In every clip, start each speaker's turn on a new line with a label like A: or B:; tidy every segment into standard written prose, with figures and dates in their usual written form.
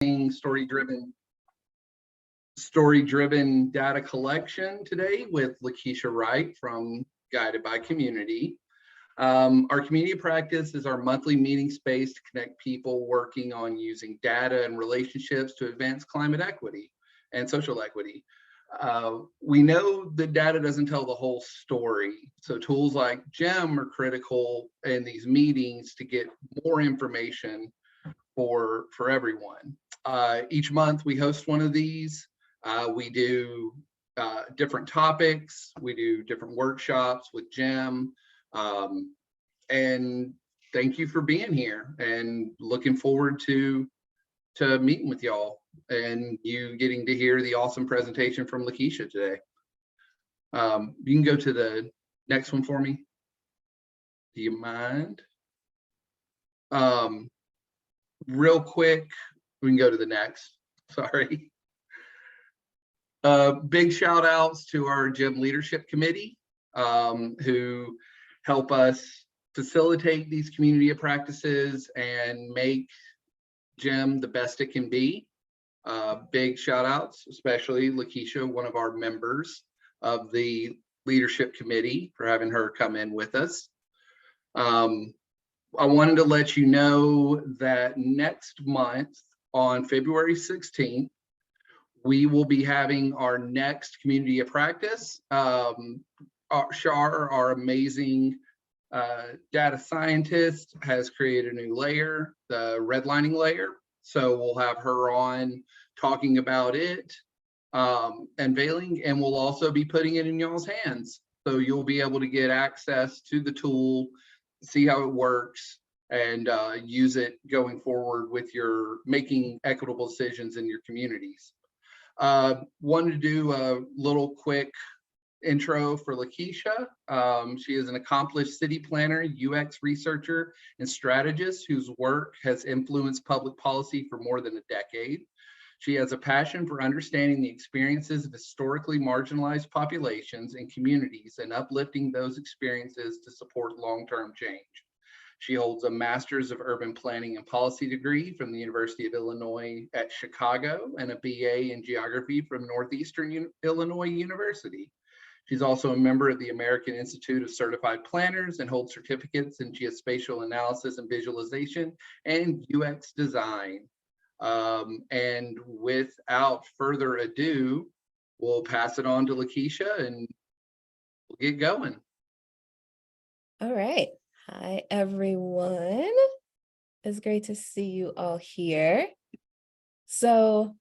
A: story-driven data collection today with Lakeshia Wright from Guided by Community. Our community practice is our monthly meeting space to connect people working on using data and relationships to advance climate equity and social equity. We know that data doesn't tell the whole story, so tools like GEM are critical in these meetings to get more information for everyone. Each month we host one of these. We do different topics. We do different workshops with GEM. And thank you for being here, and looking forward to meeting with y'all and you getting to hear the awesome presentation from Lakeshia today. You can go to the next one for me. Do you mind? Real quick, we can go to the next. Sorry. Big shout outs to our GEM Leadership Committee, who help us facilitate these community of practices and make GEM the best it can be. Big shout outs, especially Lakeshia, one of our members of the Leadership Committee, for having her come in with us. I wanted to let you know that next month on February 16th, we will be having our next community of practice. Shar, our amazing data scientist, has created a new layer, the redlining layer. So we'll have her on talking about it, unveiling, and we'll also be putting it in y'all's hands. So you'll be able to get access to the tool, see how it works, and use it going forward with your making equitable decisions in your communities. Wanted to do a little quick intro for Lakeshia. She is an accomplished city planner, UX researcher, and strategist whose work has influenced public policy for more than a decade. She has a passion for understanding the experiences of historically marginalized populations and communities and uplifting those experiences to support long-term change. She holds a Master's of Urban Planning and Policy degree from the University of Illinois at Chicago and a BA in Geography from Northeastern Illinois University. She's also a member of the American Institute of Certified Planners and holds certificates in geospatial analysis and visualization and UX design. And without further ado, we'll pass it on to Lakeshia and we'll get going.
B: All right. Hi, everyone. It's great to see you all here. So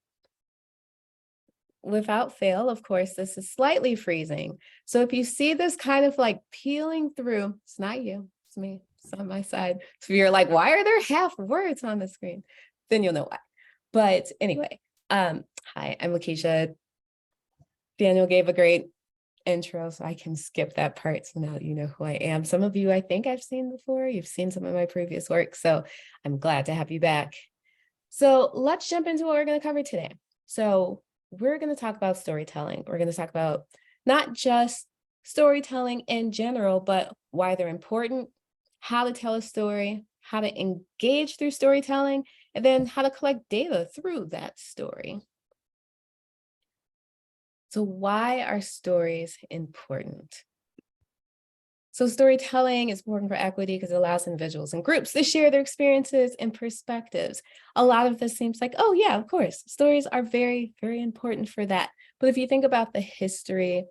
B: without fail, of course, this is slightly freezing. So if you see this kind of like peeling through, it's not you, it's me, it's on my side. So you're like, why are there half words on the screen? Then you'll know why. But anyway, hi, I'm Lakeshia. Daniel gave a great intro, so I can skip that part. So now you know who I am. Some of you I think I've seen before. You've seen some of my previous work, so I'm glad to have you back. So let's jump into what we're going to cover today. So we're going to talk about storytelling. We're going to talk about not just storytelling in general, but why they're important, how to tell a story, how to engage through storytelling, and then how to collect data through that story. So why are stories important? So storytelling is important for equity because it allows individuals and groups to share their experiences and perspectives. A lot of this seems like, oh yeah, of course, stories are very, very important for that. But if you think about the history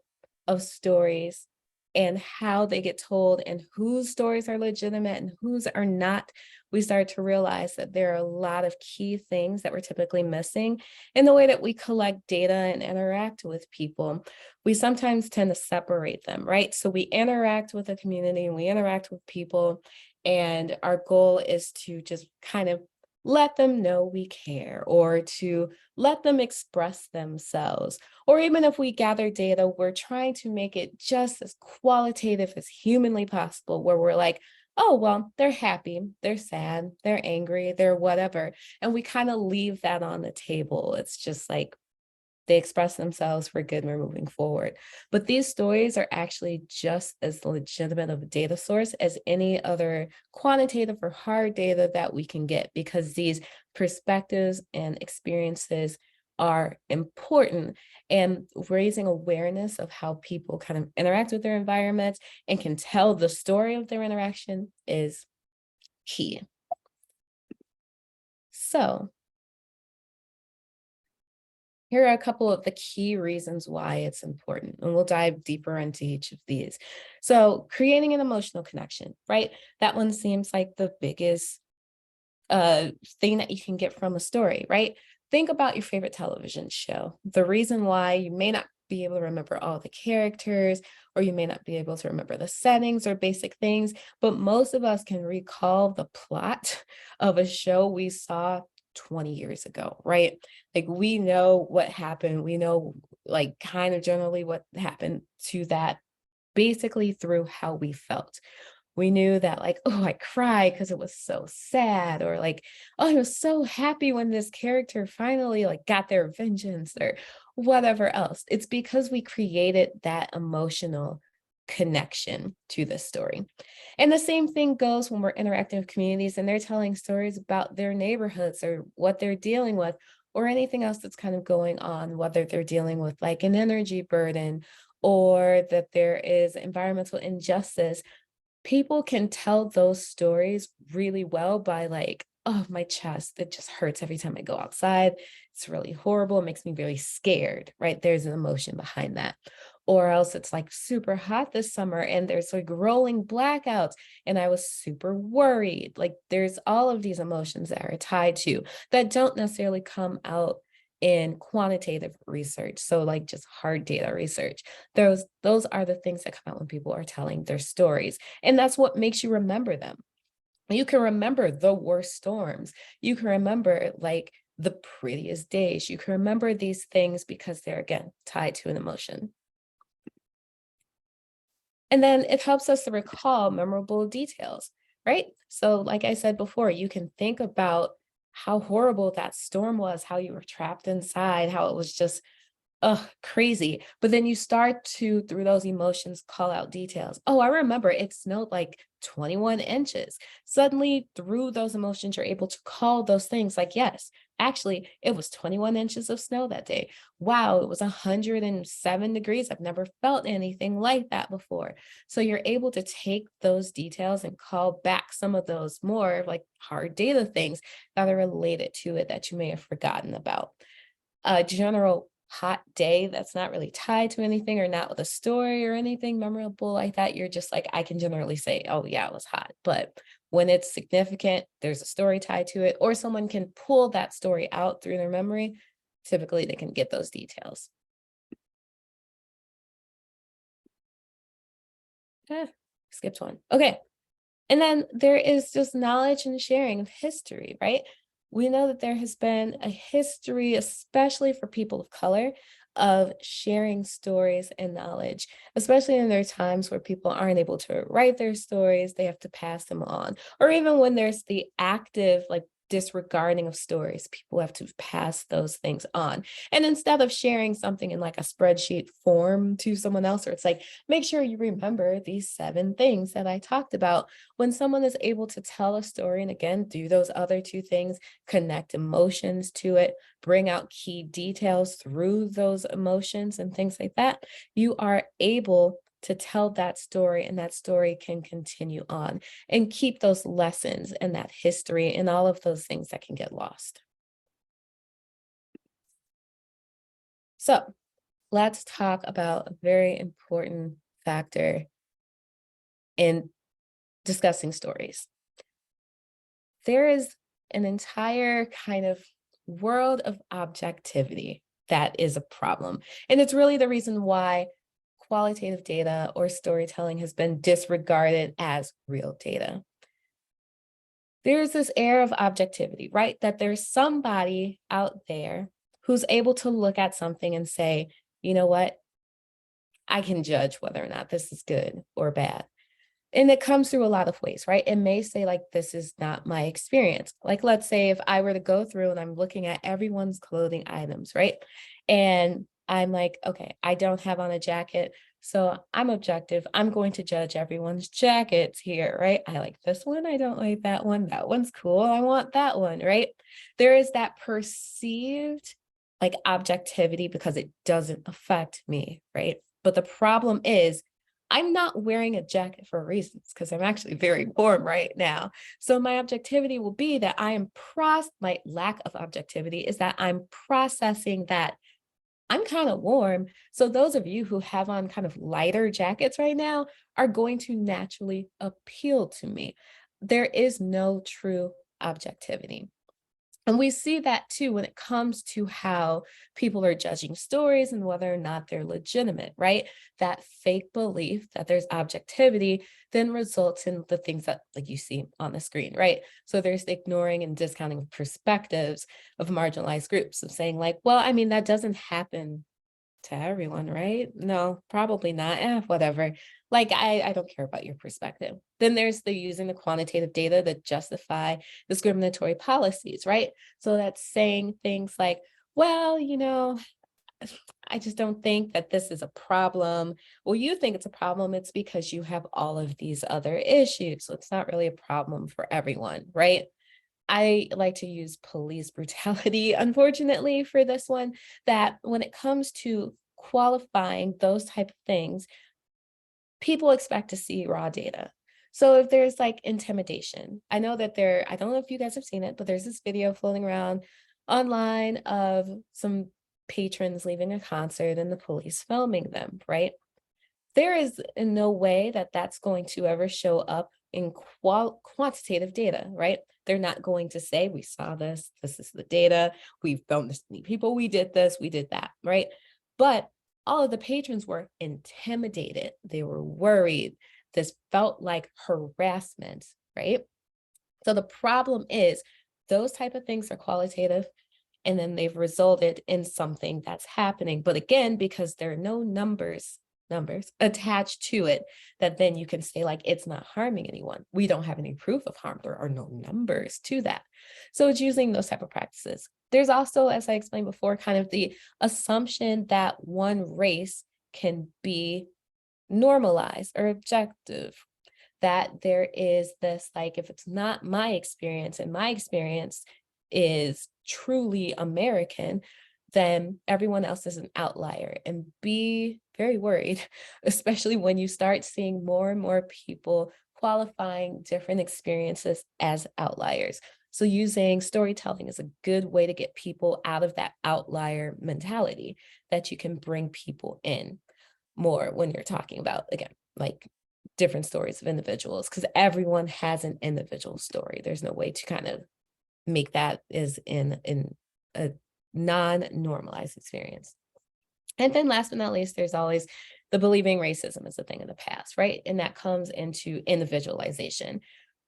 B: of stories and how they get told and whose stories are legitimate and whose are not, we start to realize that there are a lot of key things that we're typically missing in the way that we collect data and interact with people. We sometimes tend to separate them, right? So we interact with the community and we interact with people, and our goal is to just kind of let them know we care, or to let them express themselves. Or even if we gather data, we're trying to make it just as qualitative as humanly possible, where we're like, oh, well, they're happy, they're sad, they're angry, they're whatever. And we kind of leave that on the table. It's just like, They express themselves, we're good, we're moving forward. But these stories are actually just as legitimate of a data source as any other quantitative or hard data that we can get, because these perspectives and experiences are important, and raising awareness of how people kind of interact with their environments and can tell the story of their interaction is key. So here are a couple of the key reasons why it's important, and we'll dive deeper into each of these. So creating an emotional connection, right? That one seems like the biggest thing that you can get from a story, right? Think about your favorite television show. The reason why you may not be able to remember all the characters, or you may not be able to remember the settings or basic things, but most of us can recall the plot of a show we saw 20 years ago, right? Like we know what happened. We know like kind of generally what happened to that basically through how we felt. We knew that like, oh, I cried because it was so sad, or like, oh, I was so happy when this character finally like got their vengeance, or whatever else. It's because we created that emotional connection to the story. And the same thing goes when we're interacting with communities and they're telling stories about their neighborhoods or what they're dealing with, or anything else that's kind of going on, whether they're dealing with like an energy burden, or that there is environmental injustice. People can tell those stories really well by like, oh, my chest, it just hurts every time I go outside. It's really horrible. It makes me very scared, right? There's an emotion behind that. Or else it's like super hot this summer and there's like rolling blackouts and I was super worried. Like there's all of these emotions that are tied to that don't necessarily come out in quantitative research. So like just hard data research. Those are the things that come out when people are telling their stories. And that's what makes you remember them. You can remember the worst storms. You can remember like the prettiest days. You can remember these things because they're, again, tied to an emotion. And then it helps us to recall memorable details, right? So, like I said before, you can think about how horrible that storm was, how you were trapped inside, how it was just crazy. But then you start to, through those emotions, call out details. Oh, I remember it snowed like 21 inches. Suddenly, through those emotions, you're able to call those things like, yes, actually, it was 21 inches of snow that day. Wow, it was 107 degrees. I've never felt anything like that before. So you're able to take those details and call back some of those more like hard data things that are related to it that you may have forgotten about. A general hot day that's not really tied to anything or not with a story or anything memorable like that, you're just like, I can generally say, oh yeah, it was hot. But when it's significant, there's a story tied to it, or someone can pull that story out through their memory, typically they can get those details. Skipped one. Okay. And then there is just knowledge and sharing of history, right? We know that there has been a history, especially for people of color, of sharing stories and knowledge, especially in their times where people aren't able to write their stories, they have to pass them on. Or even when there's the active, like disregarding of stories, people have to pass those things on. And instead of sharing something in like a spreadsheet form to someone else, or it's like, make sure you remember these 7 things that I talked about. When someone is able to tell a story and again, do those other 2 things, connect emotions to it, bring out key details through those emotions and things like that, you are able to tell that story, and that story can continue on and keep those lessons and that history and all of those things that can get lost. So let's talk about a very important factor in discussing stories. There is an entire kind of world of objectivity that is a problem. And it's really the reason why qualitative data or storytelling has been disregarded as real data. There's this air of objectivity, right? That there's somebody out there who's able to look at something and say, you know what? I can judge whether or not this is good or bad. And it comes through a lot of ways, right? It may say like, this is not my experience. Like, let's say if I were to go through and I'm looking at everyone's clothing items, right? And I'm like, okay, I don't have on a jacket. So I'm objective. I'm going to judge everyone's jackets here, right? I like this one. I don't like that one. That one's cool. I want that one, right? There is that perceived like objectivity because it doesn't affect me, right? But the problem is I'm not wearing a jacket for reasons because I'm actually very warm right now. So my objectivity will be that my lack of objectivity is that I'm processing that I'm kind of warm. So those of you who have on kind of lighter jackets right now are going to naturally appeal to me. There is no true objectivity. And we see that too when it comes to how people are judging stories and whether or not they're legitimate, right? That fake belief that there's objectivity then results in the things that like you see on the screen, right? So there's the ignoring and discounting of perspectives of marginalized groups of saying like, well, I mean, that doesn't happen to everyone, right? No, probably not. Whatever. Like, I don't care about your perspective. Then there's the using the quantitative data that justify discriminatory policies, right? So that's saying things like, well, I just don't think that this is a problem. Well, you think it's a problem. It's because you have all of these other issues. So it's not really a problem for everyone, right? I like to use police brutality, unfortunately, for this one, that when it comes to qualifying those type of things, people expect to see raw data. So if there's like intimidation, I know that I don't know if you guys have seen it, but there's this video floating around online of some patrons leaving a concert and the police filming them, right? There is in no way that that's going to ever show up in quantitative data, right? They're not going to say, we saw this, this is the data, we've filmed this many people, we did this, we did that, right? But all of the patrons were intimidated. They were worried. This felt like harassment, right? So the problem is those type of things are qualitative and then they've resulted in something that's happening. But again, because there are no numbers attached to it, that then you can say like it's not harming anyone. We don't have any proof of harm. There are no numbers to that. So it's using those type of practices. There's also, as I explained before, kind of the assumption that one race can be normalized or objective, that there is this like, if it's not my experience and my experience is truly American, then everyone else is an outlier, and be very worried, especially when you start seeing more and more people qualifying different experiences as outliers. So using storytelling is a good way to get people out of that outlier mentality, that you can bring people in more when you're talking about, again, like different stories of individuals, because everyone has an individual story. There's no way to kind of make that as in a non-normalized experience. And then last but not least, there's always the believing racism is a thing of the past, right? And that comes into individualization.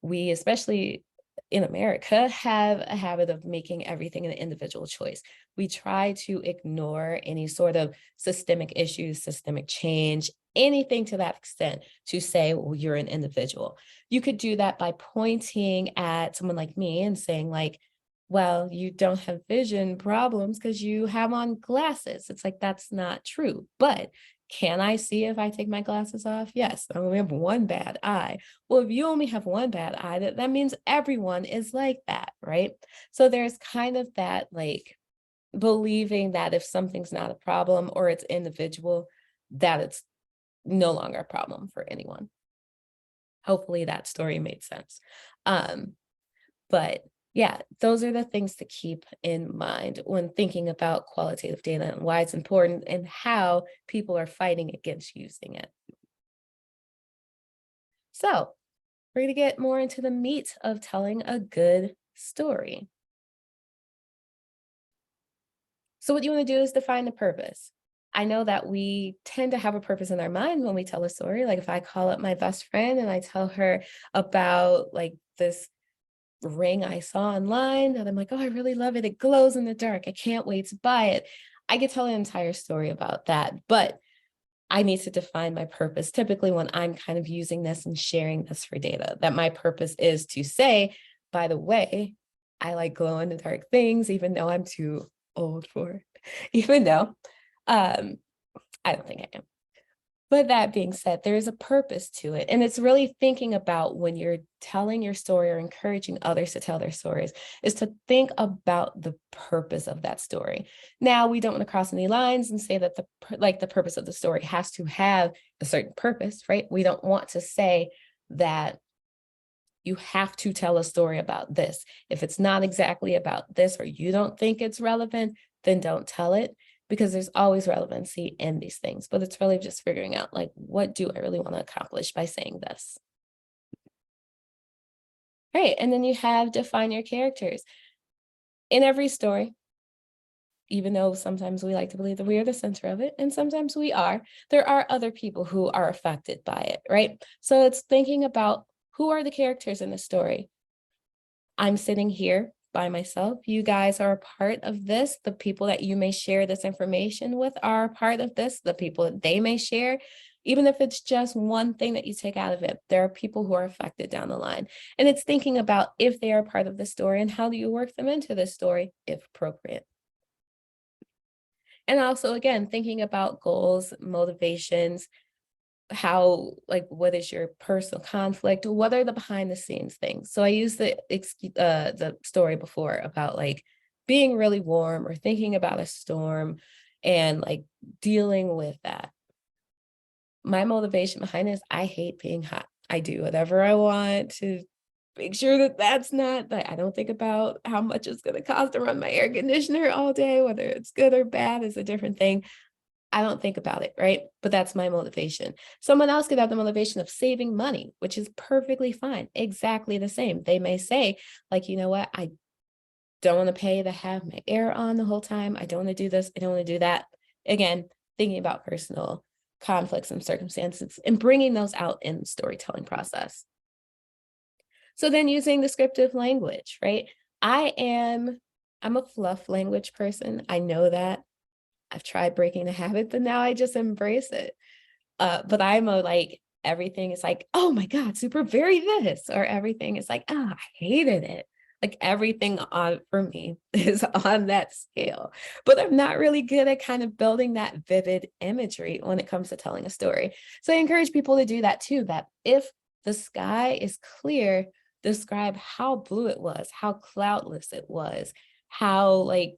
B: We, especially in America, have a habit of making everything an individual choice. We try to ignore any sort of systemic issues, systemic change, anything to that extent, to say, well, you're an individual. You could do that by pointing at someone like me and saying like, well, you don't have vision problems because you have on glasses. It's like, that's not true. But can I see if I take my glasses off? Yes, I only have one bad eye. Well, if you only have one bad eye, that means everyone is like that, right? So there's kind of that like believing that if something's not a problem or it's individual, that it's no longer a problem for anyone. Hopefully that story made sense. But yeah, those are the things to keep in mind when thinking about qualitative data and why it's important and how people are fighting against using it. So we're going to get more into the meat of telling a good story. So what you want to do is define the purpose. I know that we tend to have a purpose in our mind when we tell a story. Like if I call up my best friend and I tell her about like this ring I saw online and I'm like, oh, I really love it. It glows in the dark. I can't wait to buy it. I could tell an entire story about that. But I need to define my purpose. Typically when I'm kind of using this and sharing this for data, that my purpose is to say, by the way, I like glow in the dark things, even though I'm too old for it, even though I don't think I am. But that being said, there is a purpose to it. And it's really thinking about when you're telling your story or encouraging others to tell their stories, is to think about the purpose of that story. Now, we don't want to cross any lines and say that the purpose of the story has to have a certain purpose, right? We don't want to say that you have to tell a story about this. If it's not exactly about this, or you don't think it's relevant, then don't tell it, because there's always relevancy in these things. But it's really just figuring out, like, what do I really want to accomplish by saying this? Right. And then you have define your characters. In every story, even though sometimes we like to believe that we are the center of it, and sometimes we are, there are other people who are affected by it, right? So it's thinking about, who are the characters in the story? I'm sitting here by myself. You guys are a part of this. The people that you may share this information with are a part of this. The people that they may share, even if it's just one thing that you take out of it, there are people who are affected down the line. And it's thinking about if they are part of the story and how do you work them into the story if appropriate. And also, again, thinking about goals, motivations, how, like, what is your personal conflict? What are the behind the scenes things? So I used the story before about like being really warm or thinking about a storm and like dealing with that. My motivation behind this, I hate being hot. I do whatever I want to make sure that that's not, like, I don't think about how much it's going to cost to run my air conditioner all day, whether it's good or bad is a different thing. I don't think about it, right? But that's my motivation. Someone else could have the motivation of saving money, which is perfectly fine. Exactly the same. They may say, like, you know what? I don't want to pay to have my air on the whole time. I don't want to do this. I don't want to do that. Again, thinking about personal conflicts and circumstances and bringing those out in the storytelling process. So then using descriptive language, right? I'm a fluff language person. I know that. I've tried breaking the habit, but now I just embrace it. But I'm a like, everything is like, oh my God, super very this, or everything is like, oh, I hated it. Like everything on for me is on that scale. But I'm not really good at kind of building that vivid imagery when it comes to telling a story. So I encourage people to do that too, that if the sky is clear, describe how blue it was, how cloudless it was, how like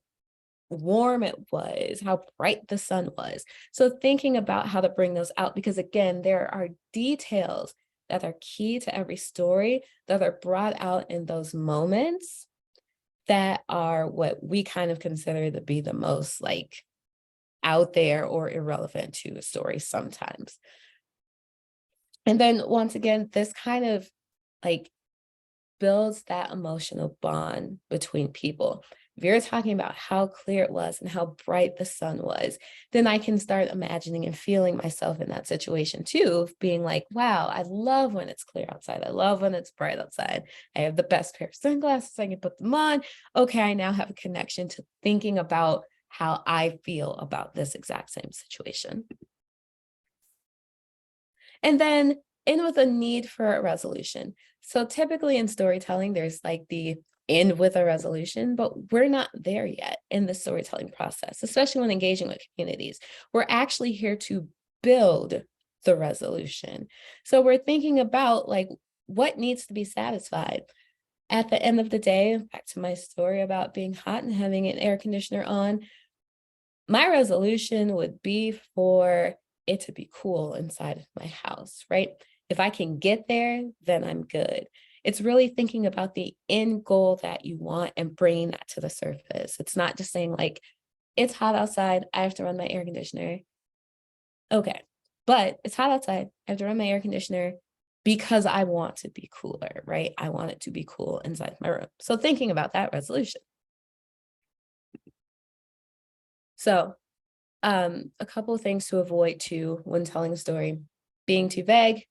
B: warm it was, how bright the sun was. So thinking about how to bring those out, because again, there are details that are key to every story that are brought out in those moments that are what we kind of consider to be the most like out there or irrelevant to a story sometimes. And then once again, this kind of like builds that emotional bond between people. If you're talking about how clear it was and how bright the sun was, then I can start imagining and feeling myself in that situation too, of being like, wow, I love when it's clear outside. I love when it's bright outside. I have the best pair of sunglasses. I can put them on. Okay, I now have a connection to thinking about how I feel about this exact same situation. And then end with a need for a resolution. So typically in storytelling, there's like the end with a resolution, but we're not there yet in the storytelling process, especially when engaging with communities. We're actually here to build the resolution. So we're thinking about like what needs to be satisfied. At the end of the day, back to my story about being hot and having an air conditioner on, my resolution would be for it to be cool inside of my house, right? If I can get there, then I'm good. It's really thinking about the end goal that you want and bringing that to the surface. It's not just saying like, it's hot outside, I have to run my air conditioner. Okay, but it's hot outside, I have to run my air conditioner because I want to be cooler, right? I want it to be cool inside my room. So thinking about that resolution. So a couple of things to avoid too when telling a story: being too vague.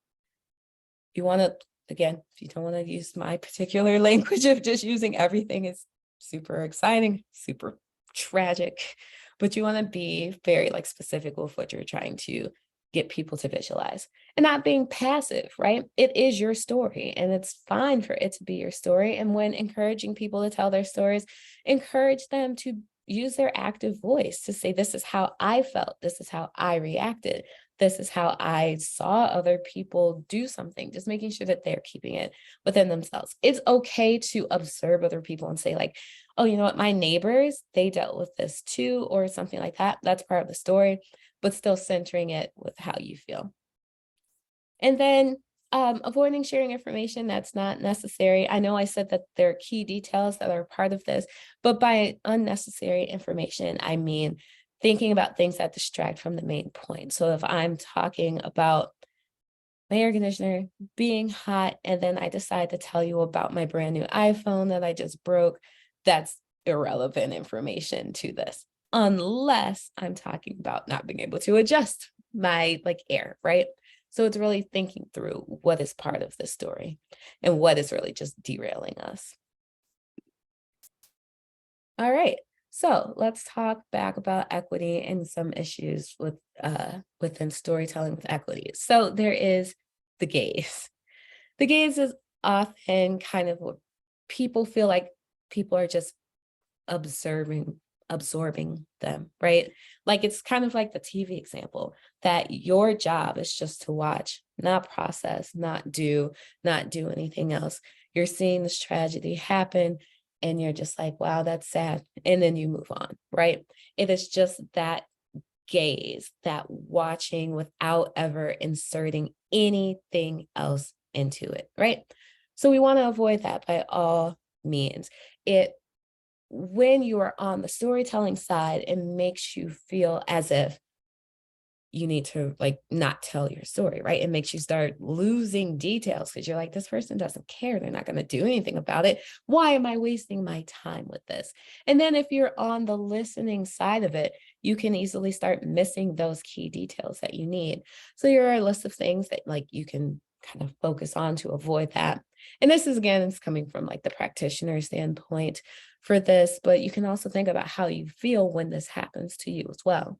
B: You want to, again, if you don't want to use my particular language of just using everything is super exciting, super tragic, but you want to be very like specific with what you're trying to get people to visualize, and not being passive, right? It is your story and it's fine for it to be your story. And when encouraging people to tell their stories, encourage them to use their active voice to say, this is how I felt, this is how I reacted, this is how I saw other people do something, just making sure that they're keeping it within themselves. It's okay to observe other people and say like, oh, you know what, my neighbors, they dealt with this too, or something like that. That's part of the story, but still centering it with how you feel. And then avoiding sharing information that's not necessary. I know I said that there are key details that are part of this, but by unnecessary information, I mean thinking about things that distract from the main point. So if I'm talking about my air conditioner being hot, and then I decide to tell you about my brand new iPhone that I just broke, that's irrelevant information to this, unless I'm talking about not being able to adjust my like air, right? So it's really thinking through what is part of the story and what is really just derailing us. All right. So let's talk back about equity and some issues with within storytelling with equity. So there is the gaze. The gaze is often kind of what people feel like people are just absorbing them, right? Like it's kind of like the TV example that your job is just to watch, not process, not do anything else. You're seeing this tragedy happen and you're just like, wow, that's sad. And then you move on, right? It is just that gaze, that watching without ever inserting anything else into it, right? So we want to avoid that by all means. When you are on the storytelling side, it makes you feel as if you need to like not tell your story, right? It makes you start losing details because you're like, this person doesn't care. They're not going to do anything about it. Why am I wasting my time with this? And then if you're on the listening side of it, you can easily start missing those key details that you need. So here are a list of things that like you can kind of focus on to avoid that. And this is, again, it's coming from like the practitioner standpoint for this, but you can also think about how you feel when this happens to you as well.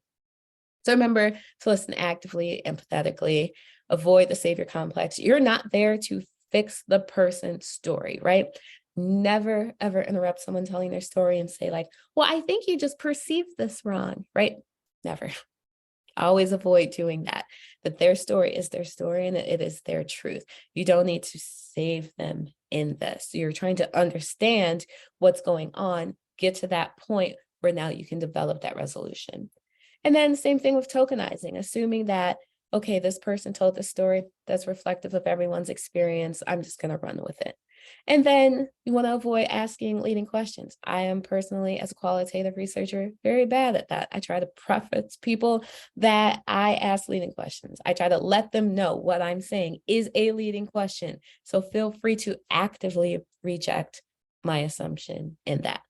B: So remember to listen actively, empathetically, avoid the savior complex. You're not there to fix the person's story, right? Never, ever interrupt someone telling their story and say like, well, I think you just perceived this wrong, right? Never. Always avoid doing that. That their story is their story and it is their truth. You don't need to save them in this. You're trying to understand what's going on, get to that point where now you can develop that resolution. And then same thing with tokenizing, assuming that, okay, this person told this story that's reflective of everyone's experience. I'm just going to run with it. And then you want to avoid asking leading questions. I am personally, as a qualitative researcher, very bad at that. I try to preface people that I ask leading questions. I try to let them know what I'm saying is a leading question. So feel free to actively reject my assumption in that.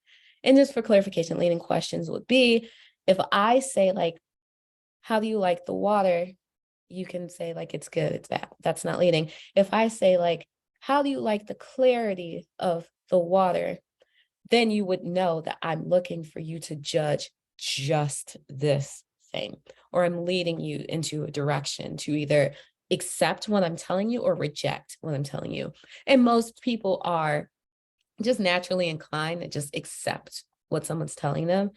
B: And just for clarification, leading questions would be, if I say like, how do you like the water? You can say like, it's good, it's bad. That's not leading. If I say like, how do you like the clarity of the water? Then you would know that I'm looking for you to judge just this thing, or I'm leading you into a direction to either accept what I'm telling you or reject what I'm telling you. And most people are just naturally inclined to just accept what someone's telling them,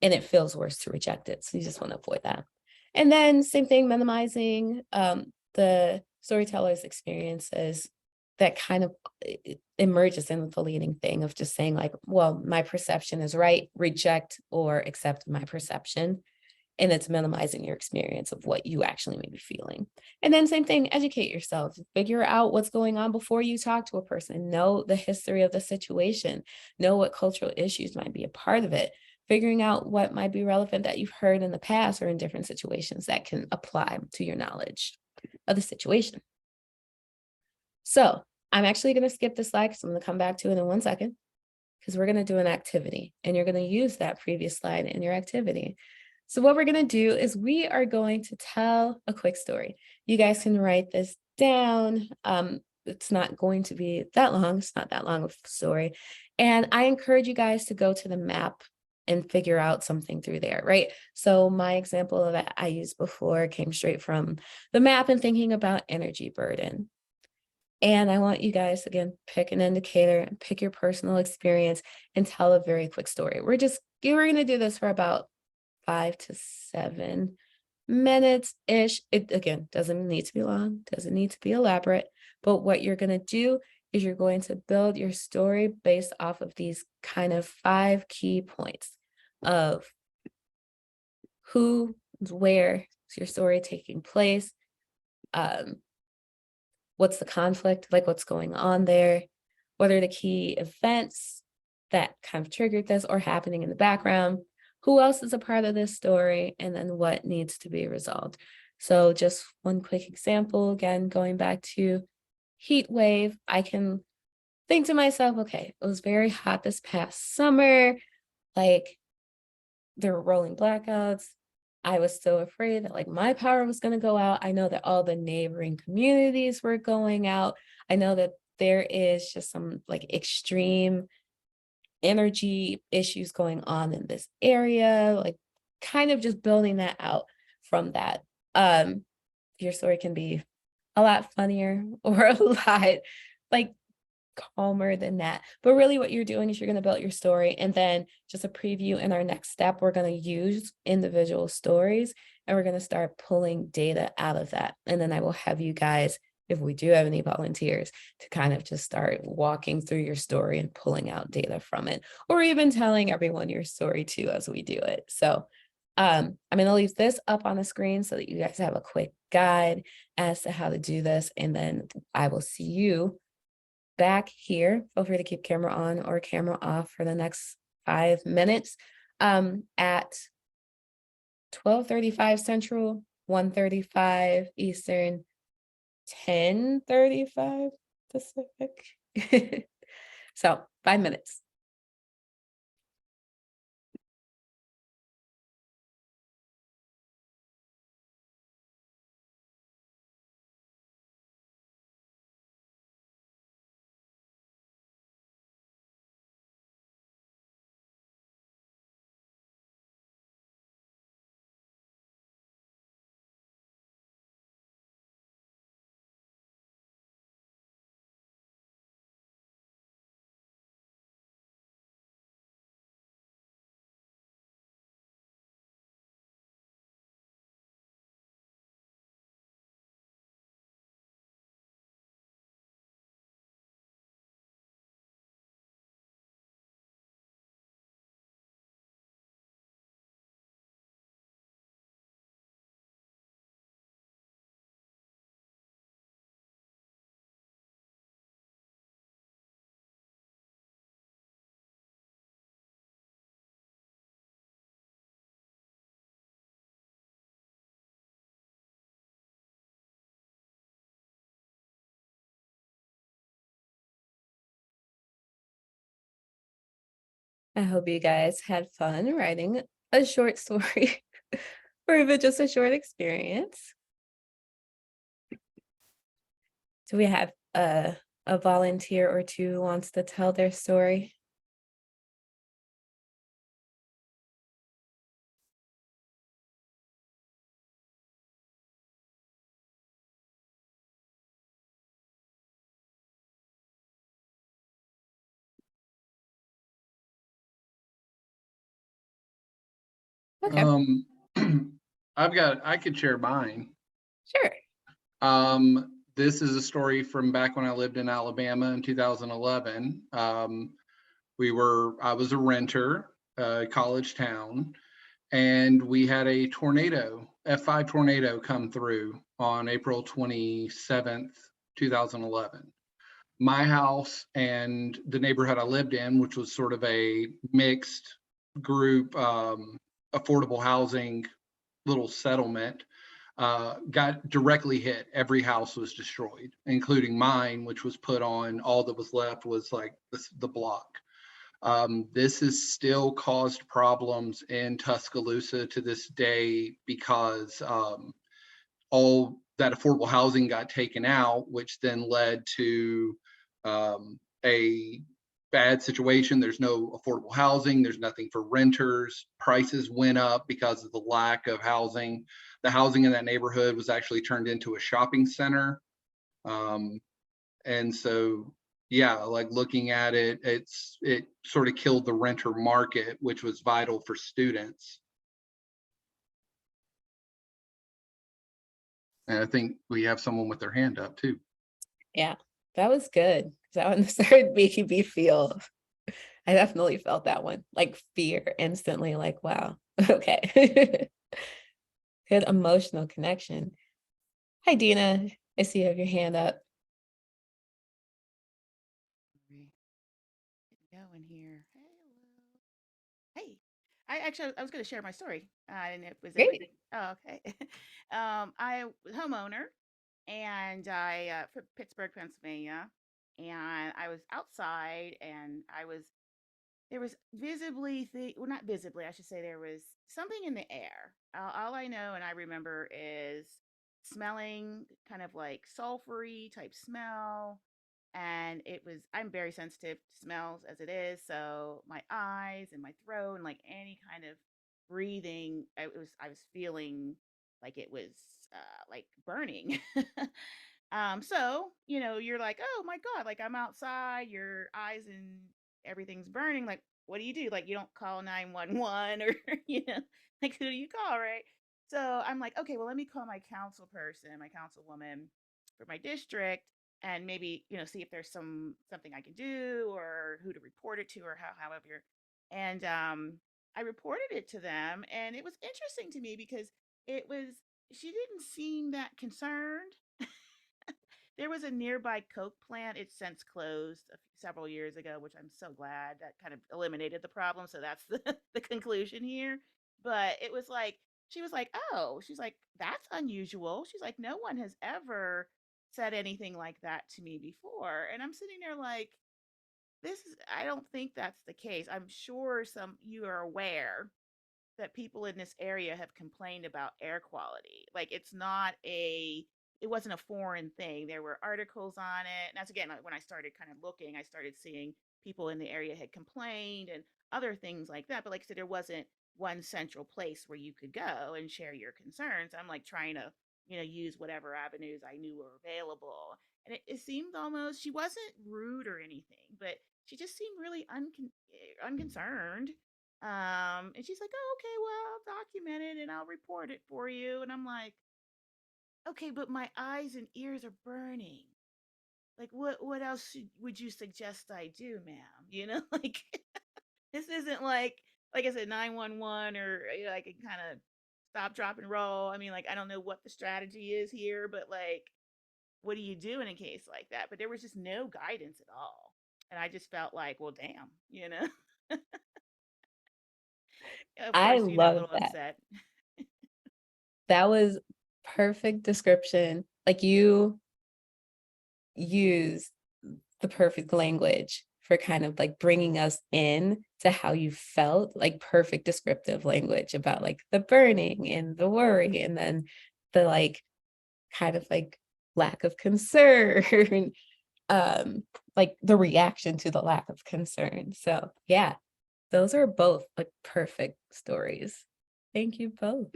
B: and it feels worse to reject it. So you just want to avoid that. And then same thing, minimizing the storyteller's experiences that kind of emerges in with the leading thing of just saying like, well, my perception is right, reject or accept my perception. And it's minimizing your experience of what you actually may be feeling. And then same thing, educate yourself, figure out what's going on before you talk to a person, know the history of the situation, know what cultural issues might be a part of it, figuring out what might be relevant that you've heard in the past or in different situations that can apply to your knowledge of the situation. So I'm actually going to skip this slide because I'm going to come back to it in 1 second, because we're going to do an activity and you're going to use that previous slide in your activity. So what we're going to do is we are going to tell a quick story. You guys can write this down. It's not going to be that long. It's not that long of a story. And I encourage you guys to go to the map and figure out something through there, right? So my example that I used before came straight from the map and thinking about energy burden. And I want you guys, again, pick an indicator and pick your personal experience and tell a very quick story. We're going to do this for about 5 to 7 minutes-ish. It, again, doesn't need to be long, doesn't need to be elaborate, but what you're going to do is you're going to build your story based off of these kind of 5 key points of who, where is your story taking place, what's the conflict, like what's going on there, what are the key events that kind of triggered this or happening in the background, who else is a part of this story, and then what needs to be resolved. So just one quick example, again, going back to heat wave, I can think to myself, okay, it was very hot this past summer, like there were rolling blackouts. I was so afraid that like my power was going to go out. I know that all the neighboring communities were going out. I know that there is just some like extreme energy issues going on in this area, like kind of just building that out from that. Your story can be a lot funnier or a lot like calmer than that. But really what you're doing is you're going to build your story, and then just a preview in our next step, we're going to use individual stories and we're going to start pulling data out of that. And then I will have you guys, if we do have any volunteers, to kind of just start walking through your story and pulling out data from it, or even telling everyone your story too as we do it. So I'm going to leave this up on the screen so that you guys have a quick guide as to how to do this. And then I will see you back here. Feel free to keep camera on or camera off for the next 5 minutes at 12:35 Central, 1:35 Eastern, 10:35 Pacific. So 5 minutes. I hope you guys had fun writing a short story or even just a short experience. Do we have a volunteer or two who wants to tell their story? Okay,
A: I could share mine.
B: sure.
A: This is a story from back when I lived in Alabama in 2011. I was a renter, college town, and we had a tornado, F5 tornado come through on April 27th, 2011. My house and the neighborhood I lived in, which was sort of a mixed group, affordable housing little settlement, got directly hit. Every house was destroyed, including mine, which was put on. All that was left was like the block. This has still caused problems in Tuscaloosa to this day because all that affordable housing got taken out, which then led to a bad situation. There's no affordable housing. There's nothing for renters. Prices went up because of the lack of housing. The housing in that neighborhood was actually turned into a shopping center. And so, yeah, like looking at it, it sort of killed the renter market, which was vital for students. And I think we have someone with their hand up too.
B: Yeah, that was good. That one started making me feel, I definitely felt that one, like fear instantly, like, wow, okay. Good emotional connection. Hi, Dina. I see you have your hand up.
C: Going here. Hey, I was going to share my story. And it was
B: Great.
C: Oh, okay. I was a homeowner, and I from Pittsburgh, Pennsylvania, and I was outside, and there was visibly well, not visibly, I should say, there was something in the air. All I know and I remember is smelling kind of like sulfury type smell, and I'm very sensitive to smells as it is, so my eyes and my throat and like any kind of breathing, I was feeling like it was like burning. So you're like, oh my god, like I'm outside, your eyes and everything's burning, like what do you do? Like you don't call 911 or like who do you call, right? So I'm like, okay, well let me call my council person, my councilwoman for my district, and maybe see if there's something I can do or who to report it to, or however. And I reported it to them, and it was interesting to me because it was she didn't seem that concerned. There was a nearby Coke plant. It's since closed several years ago, which I'm so glad. That kind of eliminated the problem. So that's the conclusion here. But it was like, she was like, oh, she's like, that's unusual. She's like, no one has ever said anything like that to me before. And I'm sitting there like, I don't think that's the case. I'm sure you are aware that people in this area have complained about air quality. Like it wasn't a foreign thing. There were articles on it. And that's again, when I started kind of looking, I started seeing people in the area had complained and other things like that. But like I said, there wasn't one central place where you could go and share your concerns. I'm like trying to, use whatever avenues I knew were available. And it seemed almost, she wasn't rude or anything, but she just seemed really unconcerned. And she's like, "Oh, okay, well, I'll document it and I'll report it for you." And I'm like, "Okay, but my eyes and ears are burning. Like, what else would you suggest I do, ma'am? Like this isn't like I said, 911, or I can kind of stop, drop, and roll. I mean, like I don't know what the strategy is here, but like, what do you do in a case like that?" But there was just no guidance at all, and I just felt like, well, damn. Of
B: I
C: course, a
B: love
C: little
B: that.
C: upset.
B: That was perfect description. Like you use the perfect language for kind of like bringing us in to how you felt, like perfect descriptive language about like the burning and the worry, and then the like kind of like lack of concern, like the reaction to the lack of concern. So yeah, those are both like perfect stories. Thank you both.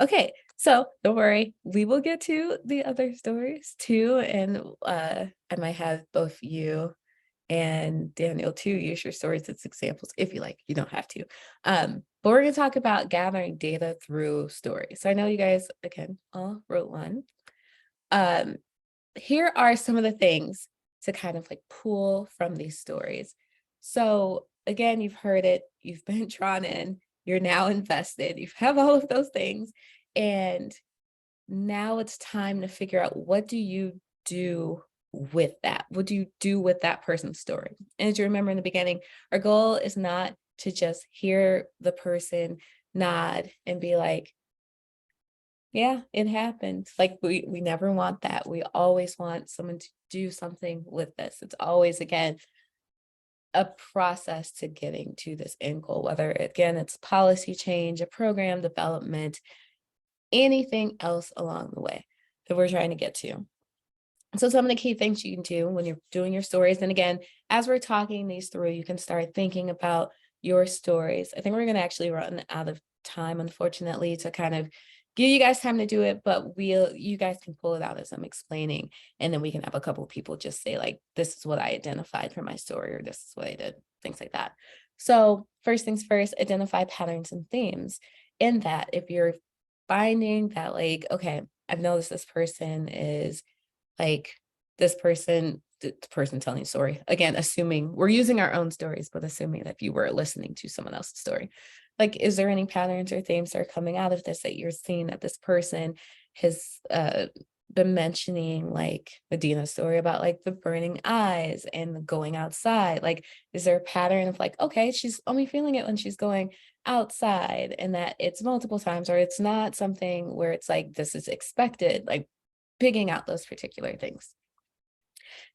B: Okay, so don't worry, we will get to the other stories too, and I might have both you and Daniel too use your stories as examples if you like. You don't have to. But we're gonna talk about gathering data through stories. So I know you guys again all wrote one. Here are some of the things to kind of like pull from these stories. So again, you've heard it, you've been drawn in, you're now invested, you have all of those things. And now it's time to figure out, what do you do with that? What do you do with that person's story? And as you remember in the beginning, our goal is not to just hear the person nod and be like, yeah, it happened. Like we never want that. We always want someone to do something with this. It's always, again, a process to getting to this end goal, whether again, it's policy change, a program development, anything else along the way that we're trying to get to. So some of the key things you can do when you're doing your stories, and again, as we're talking these through, you can start thinking about your stories. I think we're going to actually run out of time, unfortunately, to kind of give you guys time to do it, but you guys can pull it out as I'm explaining, and then we can have a couple of people just say like, this is what I identified for my story, or this is what I did, things like that. So first things first, identify patterns and themes. In that, if you're finding that like, okay, I've noticed this person is like the person telling a story, again, assuming we're using our own stories, but assuming that if you were listening to someone else's story, like, is there any patterns or themes that are coming out of this that you're seeing that this person has been mentioning, like Medina's story about like the burning eyes and the going outside? Like, is there a pattern of like, okay, she's only feeling it when she's going outside, and that it's multiple times, or it's not something where it's like this is expected, like picking out those particular things.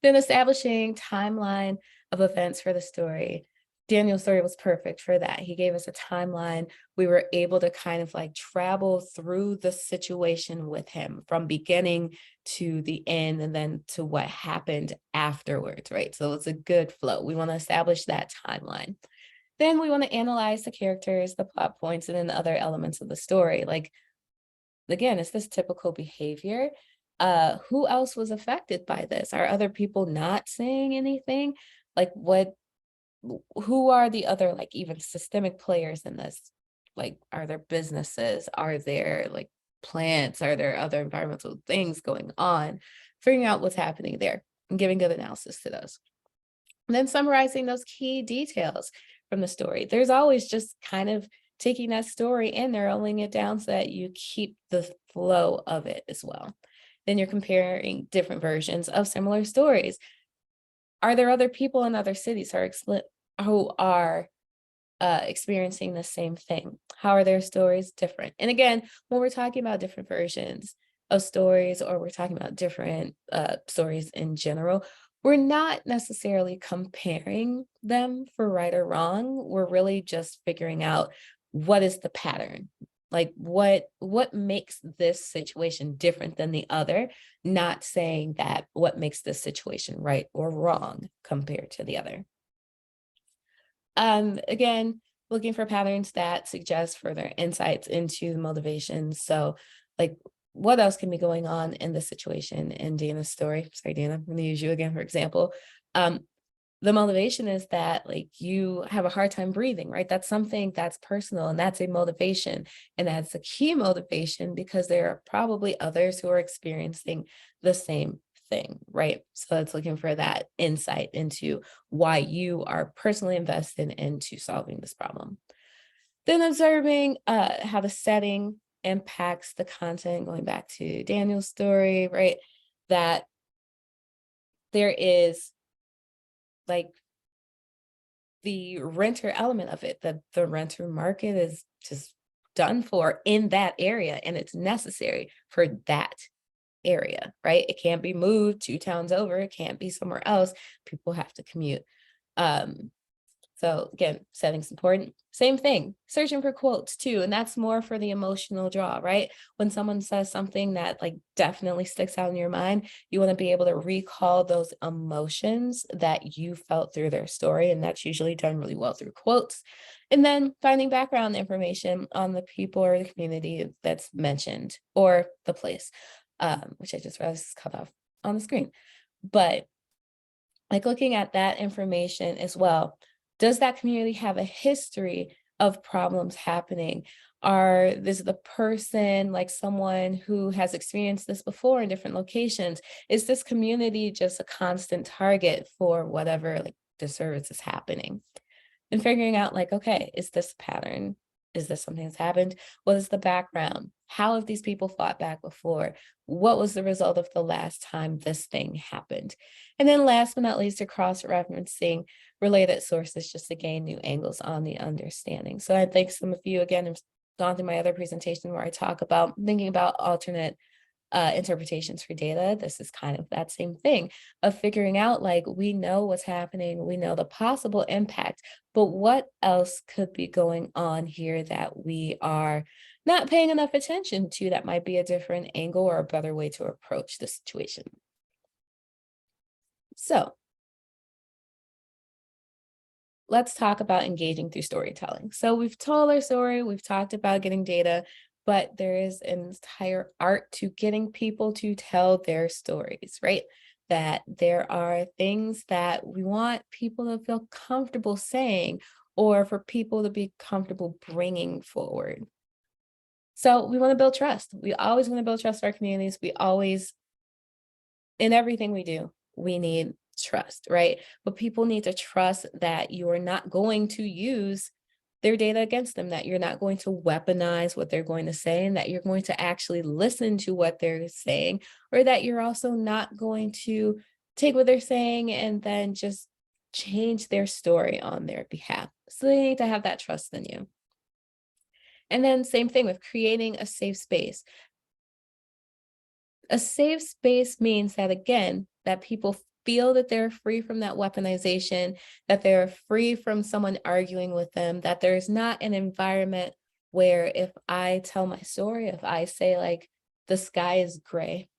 B: Then establishing timeline of events for the story. Daniel's story was perfect for that. He gave us a timeline. We were able to kind of like travel through the situation with him from beginning to the end, and then to what happened afterwards, right? So it's a good flow. We want to establish that timeline. Then we want to analyze the characters, the plot points, and then the other elements of the story. Like, again, is this typical behavior? Who else was affected by this? Are other people not saying anything? Like, who are the other, like, even systemic players in this? Like, are there businesses? Are there like plants? Are there other environmental things going on? Figuring out what's happening there and giving good analysis to those. And then summarizing those key details from the story. There's always just kind of taking that story and narrowing it down so that you keep the flow of it as well. Then you're comparing different versions of similar stories. Are there other people in other cities who are experiencing the same thing? How are their stories different? And again, when we're talking about different versions of stories, or we're talking about different stories in general, we're not necessarily comparing them for right or wrong. We're really just figuring out what is the pattern. Like, what makes this situation different than the other, not saying that what makes this situation right or wrong compared to the other. Again, looking for patterns that suggest further insights into the motivations. So like, what else can be going on in the situation in Dana's story? Sorry, Dana, I'm gonna use you again for example. The motivation is that like you have a hard time breathing, right? That's something that's personal, and that's a motivation. And that's a key motivation because there are probably others who are experiencing the same thing, right? So it's looking for that insight into why you are personally invested into solving this problem. Then observing how the setting impacts the content, going back to Daniel's story, right? That there is like the renter element of it, that the renter market is just done for in that area, and it's necessary for that area, right? It can't be moved 2 towns over. It can't be somewhere else. People have to commute. So again, setting's important. Same thing, searching for quotes too. And that's more for the emotional draw, right? When someone says something that like definitely sticks out in your mind, you want to be able to recall those emotions that you felt through their story. And that's usually done really well through quotes. And then finding background information on the people or the community that's mentioned, or the place, which I just realized is cut off on the screen. But like looking at that information as well. Does that community have a history of problems happening? Is the person like someone who has experienced this before in different locations? Is this community just a constant target for whatever like disturbance is happening? And figuring out like, okay, is this a pattern? Is this something that's happened? What is the background? How have these people fought back before? What was the result of the last time this thing happened? And then last but not least, cross-referencing related sources just to gain new angles on the understanding. So I think some of you, again, have gone through my other presentation where I talk about thinking about alternate interpretations for data. This is kind of that same thing of figuring out like, we know what's happening, we know the possible impact, but what else could be going on here that we are not paying enough attention to, that might be a different angle or a better way to approach the situation. So let's talk about engaging through storytelling. So we've told our story, we've talked about getting data, but there is an entire art to getting people to tell their stories, right? That there are things that we want people to feel comfortable saying, or for people to be comfortable bringing forward. So we want to build trust. We always want to build trust in our communities. We always, in everything we do, we need trust, right? But people need to trust that you are not going to use their data against them, that you're not going to weaponize what they're going to say, and that you're going to actually listen to what they're saying, or that you're also not going to take what they're saying and then just change their story on their behalf. So they need to have that trust in you. And then same thing with creating a safe space. A safe space means that, again, that people feel that they're free from that weaponization, that they're free from someone arguing with them, that there's not an environment where if I tell my story, if I say like the sky is gray,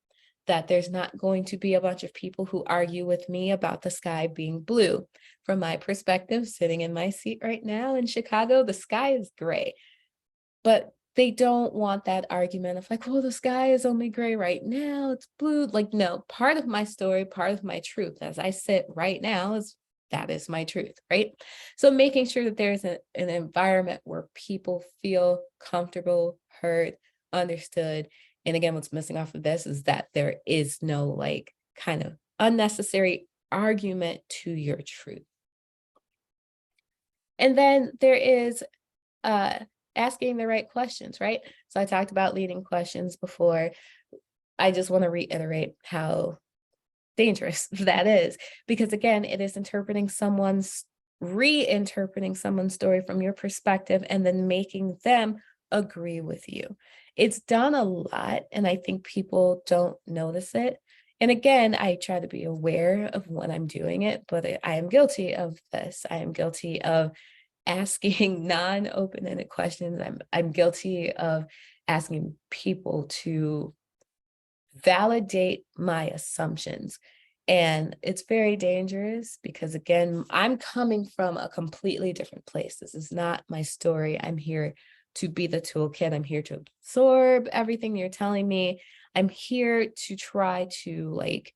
B: that there's not going to be a bunch of people who argue with me about the sky being blue. From my perspective, sitting in my seat right now in Chicago, the sky is gray. But they don't want that argument of like, well, the sky is only gray right now, it's blue. Like, no, part of my story, part of my truth as I sit right now is that is my truth, right? So making sure that there's an environment where people feel comfortable, heard, understood. And again, what's missing off of this is that there is no like kind of unnecessary argument to your truth. And then there is asking the right questions, right? So I talked about leading questions before. I just want to reiterate how dangerous that is, because again, it is reinterpreting someone's story from your perspective and then making them agree with you. It's done a lot, and I think people don't notice it. And again, I try to be aware of when I'm doing it, but I am guilty of this. I am guilty of asking non-open-ended questions. I'm guilty of asking people to validate my assumptions. And it's very dangerous because again, I'm coming from a completely different place. This is not my story. I'm here to be the toolkit. I'm here to absorb everything you're telling me. I'm here to try to like,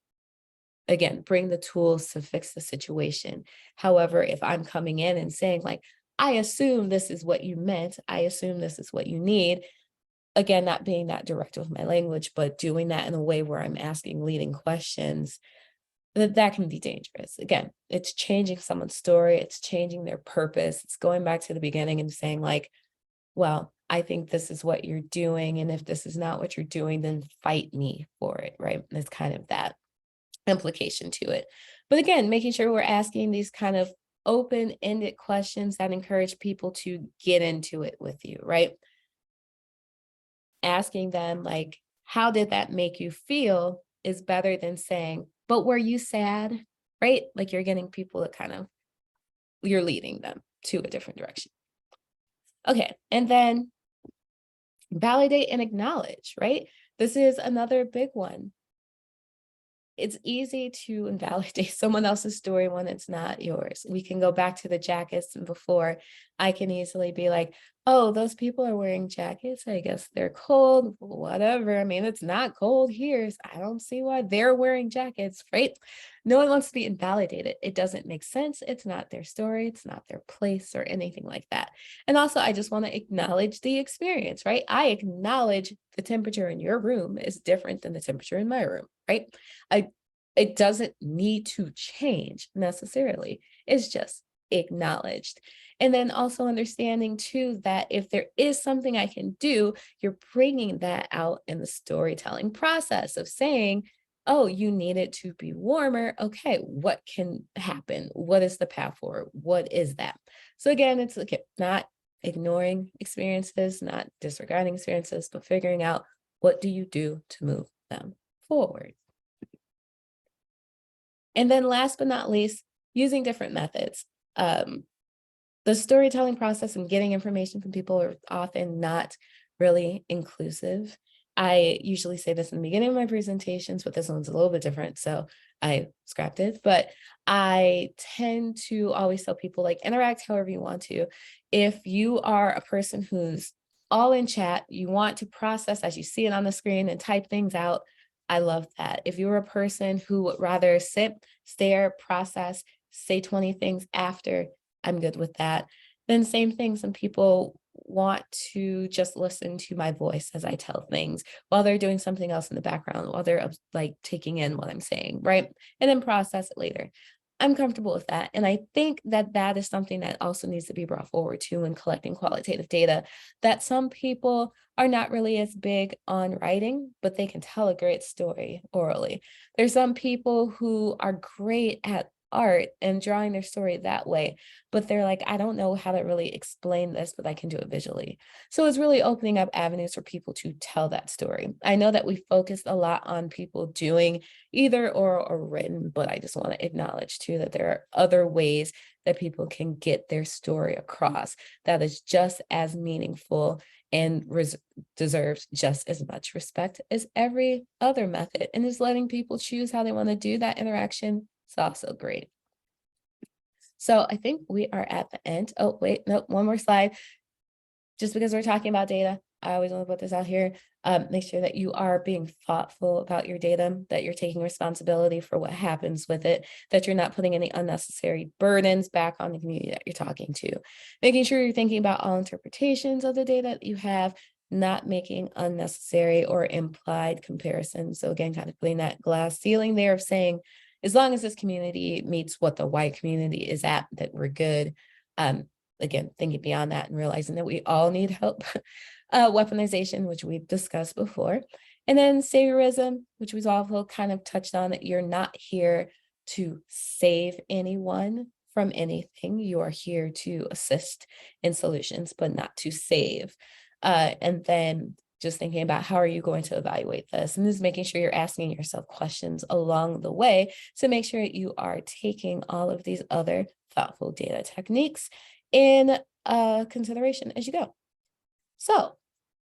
B: again, bring the tools to fix the situation. However, if I'm coming in and saying like, I assume this is what you meant, I assume this is what you need, again, not being that direct with my language, but doing that in a way where I'm asking leading questions, that can be dangerous. Again, it's changing someone's story, it's changing their purpose, it's going back to the beginning and saying like, well, I think this is what you're doing, and if this is not what you're doing, then fight me for it, right? It's kind of that implication to it. But again, making sure we're asking these kind of open-ended questions that encourage people to get into it with you, right? Asking them like, how did that make you feel is better than saying, but were you sad, right? Like you're getting people to kind of, you're leading them to a different direction. Okay, and then validate and acknowledge, right? This is another big one. It's easy to invalidate someone else's story when it's not yours. We can go back to the jackets and before. I can easily be like, oh, those people are wearing jackets. I guess they're cold, whatever. I mean, it's not cold here. So I don't see why they're wearing jackets, right? No one wants to be invalidated. It doesn't make sense. It's not their story. It's not their place or anything like that. And also, I just want to acknowledge the experience, right? I acknowledge the temperature in your room is different than the temperature in my room, right? It doesn't need to change necessarily. It's just acknowledged. And then also understanding too, that if there is something I can do, you're bringing that out in the storytelling process of saying, oh, you need it to be warmer. Okay, what can happen? What is the path forward? What is that? So again, it's like not ignoring experiences, not disregarding experiences, but figuring out what do you do to move them forward. And then last but not least, using different methods. The storytelling process and getting information from people are often not really inclusive. I usually say this in the beginning of my presentations, but this one's a little bit different. So I scrapped it, but I tend to always tell people like interact however you want to. If you are a person who's all in chat, you want to process as you see it on the screen and type things out, I love that. If you're a person who would rather sit, stare, process, say 20 things after, I'm good with that. Then same thing, some people want to just listen to my voice as I tell things while they're doing something else in the background, while they're like taking in what I'm saying, right? And then process it later. I'm comfortable with that. And I think that that is something that also needs to be brought forward too when collecting qualitative data, that some people are not really as big on writing, but they can tell a great story orally. There's some people who are great at art and drawing their story that way, but they're like, I don't know how to really explain this, but I can do it visually. So it's really opening up avenues for people to tell that story. I know that we focused a lot on people doing either oral or written, but I just want to acknowledge too that there are other ways that people can get their story across that is just as meaningful and deserves just as much respect as every other method. And is letting people choose how they want to do that interaction. It's also great. So I think we are at the end. Oh, wait, nope, one more slide. Just because we're talking about data, I always want to put this out here. Make sure that you are being thoughtful about your data, that you're taking responsibility for what happens with it, that you're not putting any unnecessary burdens back on the community that you're talking to. Making sure you're thinking about all interpretations of the data that you have, not making unnecessary or implied comparisons. So again, kind of putting that glass ceiling there of saying, as long as this community meets what the white community is at, that we're good. Again, thinking beyond that and realizing that we all need help. Weaponization, which we've discussed before. And then saviorism, which we've also kind of touched on, that you're not here to save anyone from anything. You are here to assist in solutions, but not to save. And then just thinking about how are you going to evaluate this, and this is making sure you're asking yourself questions along the way to make sure you are taking all of these other thoughtful data techniques in consideration as you go. So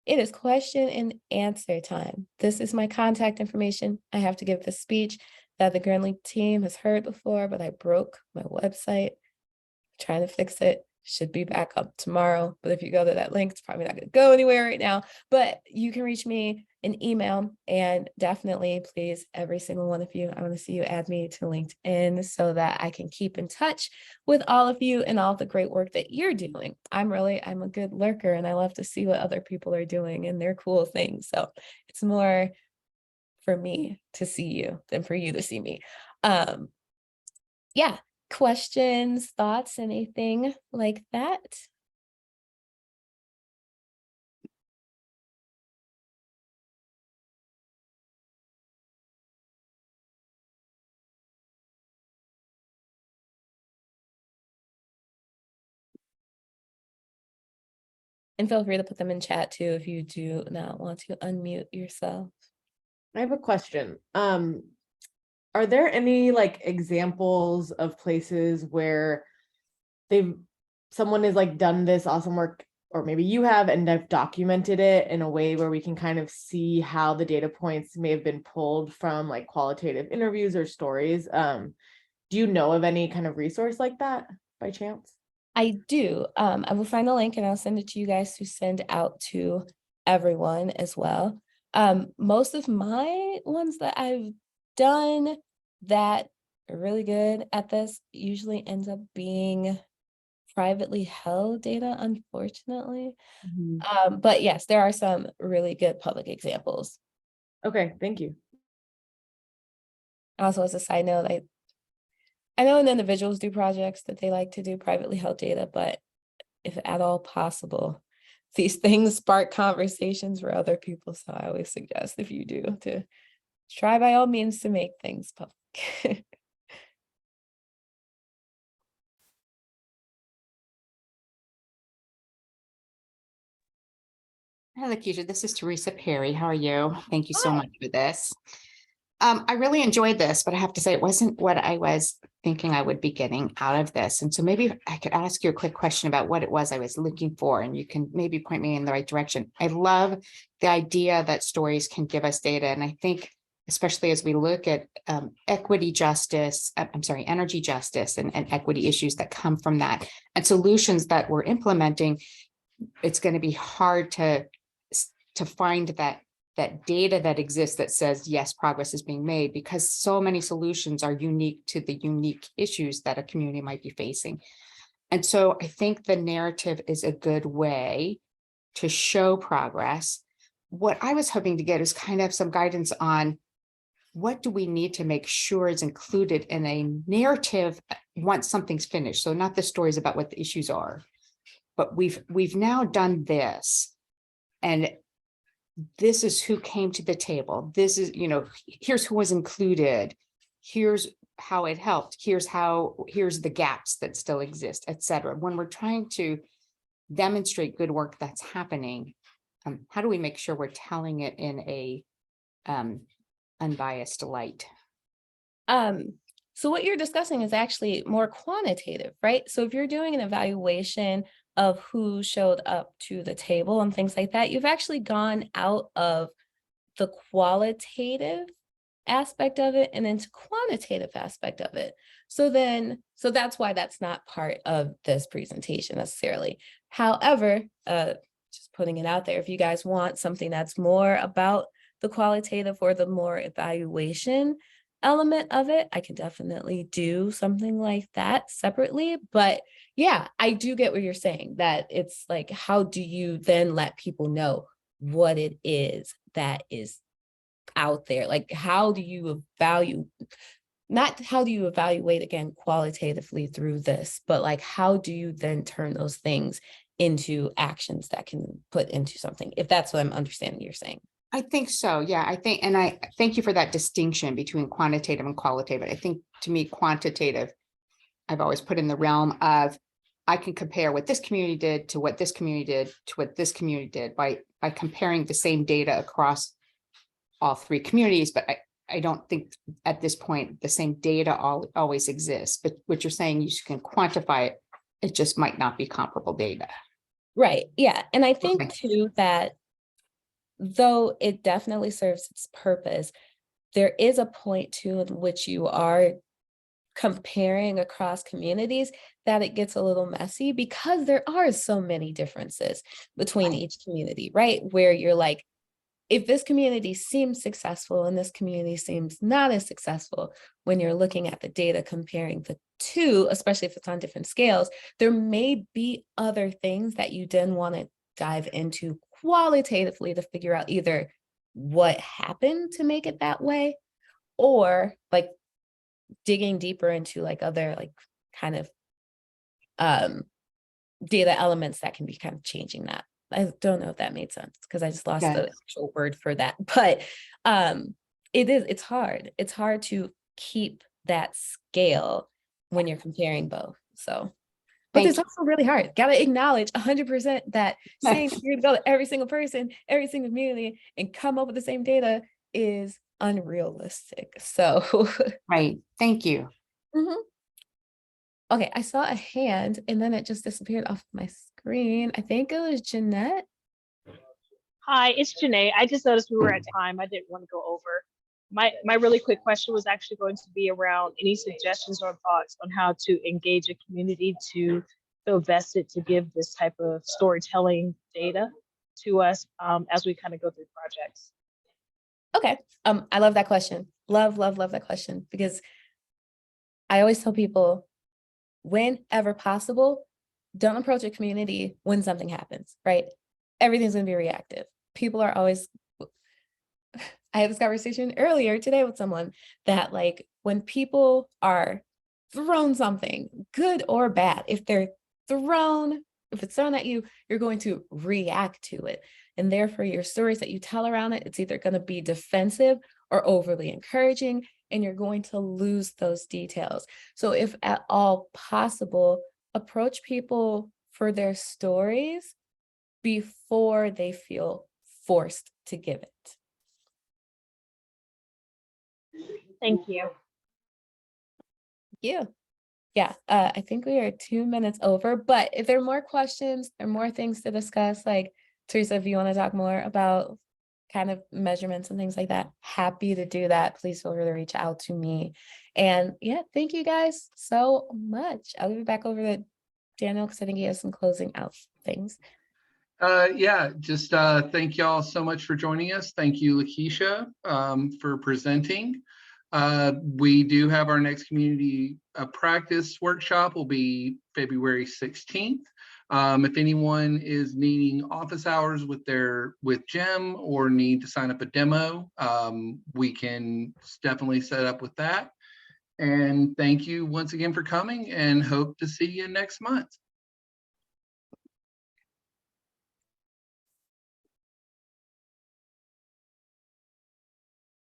B: it is question and answer time. This is my contact information. I have to give the speech that the Gurnley team has heard before, but I broke my website. I'm trying to fix it. Should be back up tomorrow, but if you go to that link, it's probably not going to go anywhere right now, but you can reach me an email, and definitely please, every single one of you, I want to see you add me to LinkedIn so that I can keep in touch with all of you and all the great work that you're doing. I'm a good lurker, and I love to see what other people are doing and their cool things. So it's more for me to see you than for you to see me. Yeah. Questions, thoughts, anything like that? And feel free to put them in chat too if you do not want to unmute yourself.
D: I have a question. Are there any like examples of places where someone has like done this awesome work, or maybe you have, and have documented it in a way where we can kind of see how the data points may have been pulled from like qualitative interviews or stories? Do you know of any kind of resource like that by chance?
B: I do. I will find a link and I'll send it to you guys to send out to everyone as well. Most of my ones that I've done that are really good at this usually ends up being privately held data, unfortunately. But yes, there are some really good public examples.
D: Okay, thank you.
B: Also, as a side note, I know individuals do projects that they like to do privately held data, but if at all possible, these things spark conversations for other people. So I always suggest, if you do, to try by all means to make things public.
E: Hi, Lakeshia. This is Teresa Perry. How are you? Thank you so
C: Hi.
E: much for this. I really enjoyed this, but I have to say it wasn't what I was thinking I would be getting out of this. And so maybe I could ask you a quick question about what it was I was looking for, and you can maybe point me in the right direction. I love the idea that stories can give us data. And I think especially as we look at equity justice, energy justice and equity issues that come from that, and solutions that we're implementing, it's going to be hard to find that data that exists that says, yes, progress is being made, because so many solutions are unique to the unique issues that a community might be facing. And so I think the narrative is a good way to show progress. What I was hoping to get is kind of some guidance on what do we need to make sure is included in a narrative once something's finished. So not the stories about what the issues are, but we've now done this, and this is who came to the table. This is, here's who was included. Here's how it helped. Here's the gaps that still exist, et cetera. When we're trying to demonstrate good work that's happening, how do we make sure we're telling it in a unbiased light?
B: So what you're discussing is actually more quantitative, right? So if you're doing an evaluation of who showed up to the table and things like that, you've actually gone out of the qualitative aspect of it and into quantitative aspect of it. So that's why that's not part of this presentation necessarily. However, just putting it out there, if you guys want something that's more about the qualitative or the more evaluation element of it, I can definitely do something like that separately. But yeah, I do get what you're saying, that it's like, how do you then let people know what it is that is out there? Like, how do you evaluate again qualitatively through this, but like, how do you then turn those things into actions that can put into something, if that's what I'm understanding you're saying?
E: I think so. Yeah, I thank you for that distinction between quantitative and qualitative. I think, to me, quantitative, I've always put in the realm of, I can compare what this community did to what this community did to what this community did by comparing the same data across all three communities. But I don't think at this point the same data always exists. But what you're saying, you can quantify it. It just might not be comparable data.
B: Right. Yeah. And I think
E: Okay.
B: too that though it definitely serves its purpose, there is a point too in which you are comparing across communities that it gets a little messy, because there are so many differences between each community, right? Where you're like, if this community seems successful and this community seems not as successful, when you're looking at the data comparing the two, especially if it's on different scales, there may be other things that you then want to dive into qualitatively to figure out either what happened to make it that way, or like digging deeper into like other like kind of data elements that can be kind of changing that. I don't know if that made sense, because I just lost the actual word for that, but it's hard. It's hard to keep that scale when you're comparing both. So, but it's also really hard. Got to acknowledge 100% that saying you're gonna go to every single person, every single community and come up with the same data is unrealistic. So
E: Right. Thank you.
B: Mhm. Okay, I saw a hand and then it just disappeared off my screen. I think it was Jeanette.
F: Hi, it's Janae. I just noticed we were at time. I didn't want to go over. My really quick question was actually going to be around any suggestions or thoughts on how to engage a community to feel vested to give this type of storytelling data to us as we kind of go through projects.
B: Okay, I love that question. Love that question, because I always tell people, whenever possible, don't approach a community when something happens, right? Everything's gonna be reactive. People are always, I had this conversation earlier today with someone that like, when people are thrown something, good or bad, if it's thrown at you, you're going to react to it. And therefore your stories that you tell around it, it's either gonna be defensive or overly encouraging, and you're going to lose those details. So if at all possible, approach people for their stories before they feel forced to give it.
F: Thank you.
B: Yeah, I think we are 2 minutes over, but if there are more questions or more things to discuss, like Teresa, if you want to talk more about kind of measurements and things like that, happy to do that. Please feel free to reach out to me. And yeah, thank you guys so much. I'll give it back over to Daniel because I think he has some closing out things.
A: Yeah, just thank y'all so much for joining us. Thank you, Lakeshia, for presenting. We do have our next community practice workshop will be February 16th. If anyone is needing office hours with Jim or need to sign up a demo, we can definitely set up with that. And thank you once again for coming, and hope to see you next month.